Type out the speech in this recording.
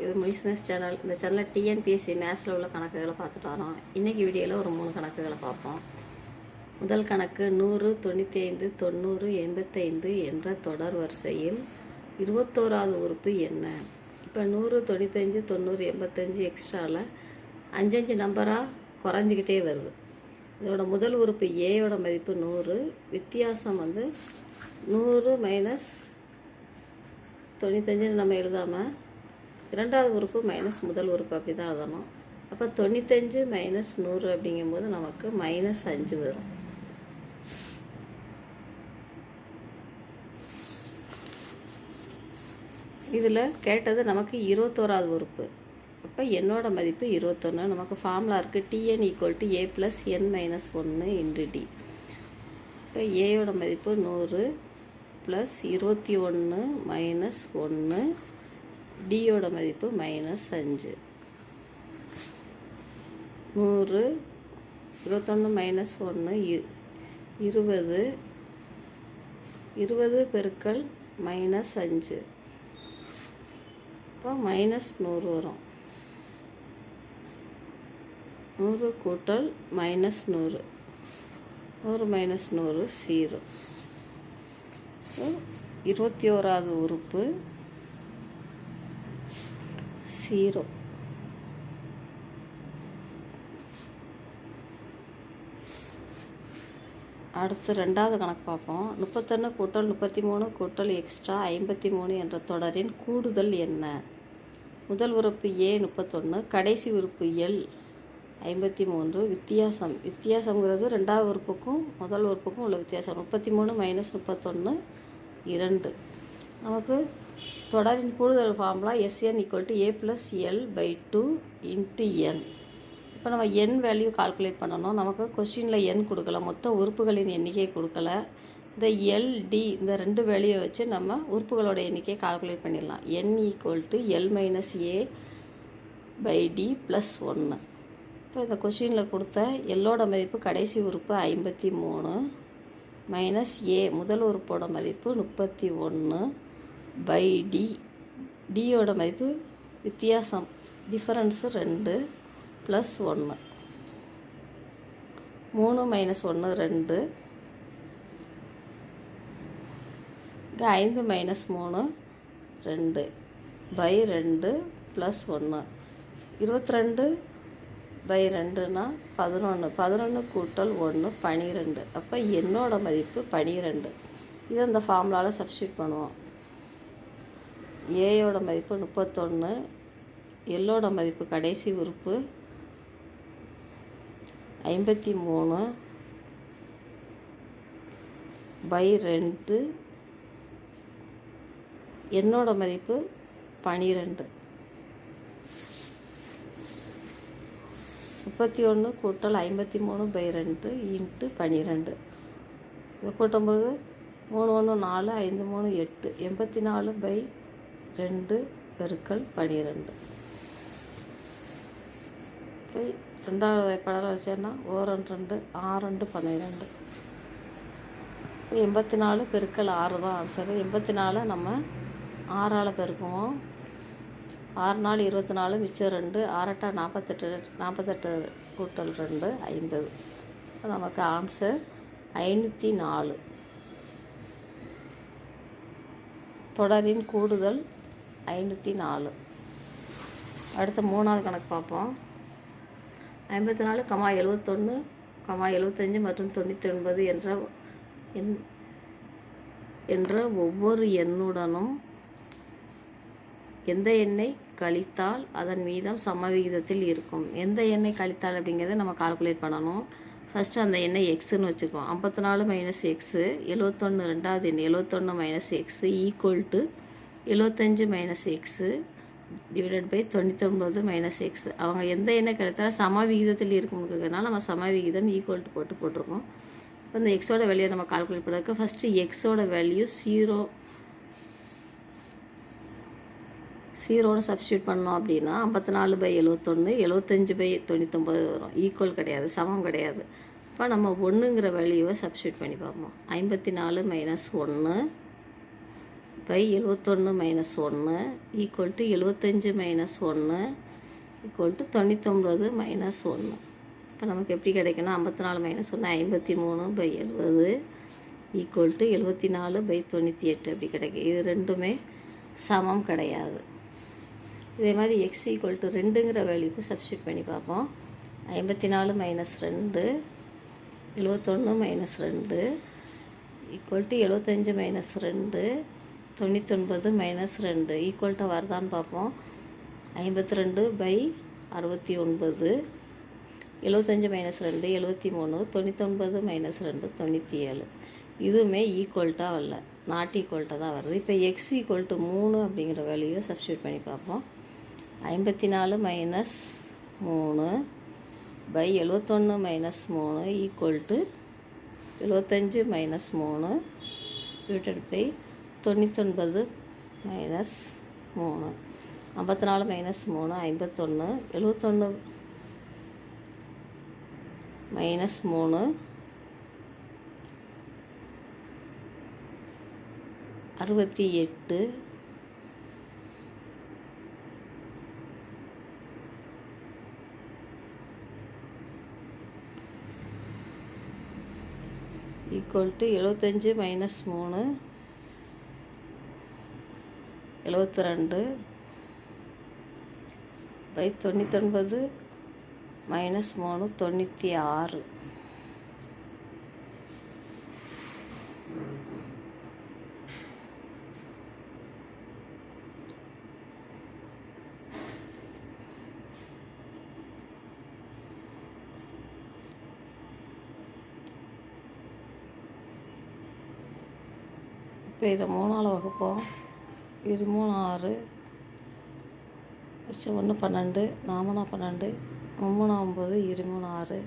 இது miss channel. இந்த சேனலில் டிஎன்பிஎஸ்சி மேத்ஸில் உள்ள கணக்குகளை பார்த்துட்டு வரோம். இன்றைக்கி வீடியோவில் ஒரு 3 கணக்குகளை பார்ப்போம். முதல் கணக்கு 100, 95, 90, 85 என்ற தொடர் வரிசையில் 21வது உறுப்பு என்ன? இப்போ 100, 95, 90, 85 எக்ஸ்ட்ராவில் 5 நம்பராக குறைஞ்சிக்கிட்டே வருது. இதோட முதல் உறுப்பு ஏயோட மதிப்பு 100, வித்தியாசம் 100 மைனஸ் 95 நம்ம எழுதாமல் இரண்டாவது உறுப்பு மைனஸ் முதல் உறுப்பு அப்படி தான் எழுதணும். அப்போ 95 மைனஸ் 100 அப்படிங்கும்போது நமக்கு -5 வரும். இதில் கேட்டது நமக்கு 21வது உறுப்பு. அப்போ என்னோட மதிப்பு 21. நமக்கு ஃபார்முலா இருக்குது TN = A + n - 1 × D. இப்போ ஏயோட மதிப்பு 100 + 21 - 1, டியோட மதிப்பு -5. 100 21 - 1 20, 20 பெருக்கல் -5, இப்போ -100 வரும். 100 கூட்டல் -100, 100 - 100 0. 21வது உறுப்பு 0. அடுத்து ரெண்டாவது கணக்கு பார்ப்போம். 31 கூட்டல் 33 கூட்டல் எக்ஸ்ட்ரா 53 என்ற தொடரின் கூடுதல் என்ன? முதல் உறுப்பு A 31, கடைசி உறுப்பு L 53. வித்தியாசங்கிறது ரெண்டாவது உறுப்புக்கும் முதல் உறுப்புக்கும் உள்ள வித்தியாசம். 33 - 31 2. நமக்கு தொடரின் கூடுதல் formula SN = A + L/2 × n. இப்போ நம்ம n வேல்யூ கால்குலேட் பண்ணணும். நமக்கு கொஸ்டினில் n கொடுக்கல, மொத்த உறுப்புகளின் எண்ணிக்கை கொடுக்கல. இந்த LD இந்த 2 வேல்யூவை வச்சு நம்ம உறுப்புகளோட எண்ணிக்கையை கால்குலேட் பண்ணிடலாம். n = L - A/D + 1. இப்போ இந்த கொஸ்டினில் கொடுத்த எல்லோட மதிப்பு கடைசி உறுப்பு 53 மைனஸ் A முதல் உறுப்போட மதிப்பு 31/D. டியோட மதிப்பு வித்தியாசம் டிஃபரன்ஸு 2 + 1. 3 - 1 2, இங்கே 5 - 3 2/2 + 1. 22/2னா 11, 11 கூட்டல் 1 12. அப்போ என்னோட மதிப்பு 12. இதை இந்த ஃபார்முலாவில் சப்ஸ்டியூட் பண்ணுவோம். ஏயோட மதிப்பு 31, எல்லோட மதிப்பு கடைசி உறுப்பு 53/2, என்னோட மதிப்பு 12. 31 கூட்டல் 53/2 × 12. இதை கூட்டும்போது 3 1 4, 5 3 8, 84/2 பெருக்கல் 12. இப்போ ரெண்டாவது படம் வச்சேன்னா 1 2 6 2 12. 84 பெருக்கல் 6 தான் ஆன்சரு. 84 நம்ம 6ஆல் பெருக்குவோம். 6 4 24, மிச்சம் 2, 6 8 48, 48 கூட்டல் 2 50. நமக்கு ஆன்சர் 504. தொடரின் கூடுதல் 504. அடுத்த மூணாவது கணக்கு பார்ப்போம். 54, 71, 75 மற்றும் 99 என்ற ஒவ்வொரு எண்ணுடனும் எந்த எண்ணை கழித்தால் அதன் மீதம் சமவிகிதத்தில் இருக்கும். எந்த எண்ணை கழித்தால் அப்படிங்கிறத நம்ம கால்குலேட் பண்ணணும். ஃபஸ்ட்டு அந்த எண்ணை எக்ஸுன்னு வச்சுக்குவோம். 54 - x, 71 ரெண்டாவது எண் 71 - x = 75 - x /99 - x. அவங்க எந்த எண்ணை கழித்தாலும் சமவிகிதத்தில் இருக்குங்கிறதுனால நம்ம சமவிகிதம் ஈக்குவல் போட்டிருக்கோம். இப்போ இந்த எக்ஸோட வேல்யூ நம்ம கால்குலேட் பண்ணுறதுக்கு ஃபஸ்ட்டு எக்ஸோட வேல்யூ 0ன்னு சப்ஸ்டியூட் பண்ணோம் அப்படின்னா 54/71, 75/99 வரும். ஈக்குவல் கிடையாது, சமம் கிடையாது. இப்போ நம்ம 1ங்கிற வேல்யூவை சப்ஸ்டியூட் பண்ணி பார்ப்போம். 54 - 1 by 71 minus 1 equal to 75 minus 1 equal to 99 minus 1. இப்போ நமக்கு எப்படி கிடைக்குன்னா 54 minus 1 53 by 70 equal to 74 by 98 அப்படி கிடைக்கும். இது ரெண்டுமே சமம் கிடையாது. இதே மாதிரி எக்ஸ் ஈக்குவல் டு 2ங்கிற வேல்யூக்கு சப்ஸ்டியூட் பண்ணி பார்ப்போம். 54 minus 2 71 minus 2 equal to 75 minus 2 99 minus 2 ஈக்குவல்ட்டாக வருதான்னு பார்ப்போம். 52 பை 69 75 மைனஸ் 2 73 99 மைனஸ் 2 97. இதுவுமே ஈக்குவல்ட்டாக வரல, நாட் ஈக்குவல்ட்டாக தான் வருது. இப்போ எக்ஸ் ஈக்குவல் டு 3 அப்படிங்கிற வேல்யூவை சப்ஸ்டியூட் பண்ணி பார்ப்போம். 54 minus 3 by 71 minus 3 equal to 75 minus 3 divided by 99 minus 3. 54 minus 3 51 71 minus 3 68 equal to 75 minus 3 72 by 99 minus 3 96. இப்போ இதை 3ஆல் வகுப்போம். இது 3 6 1 12 4 12 3 9 2 6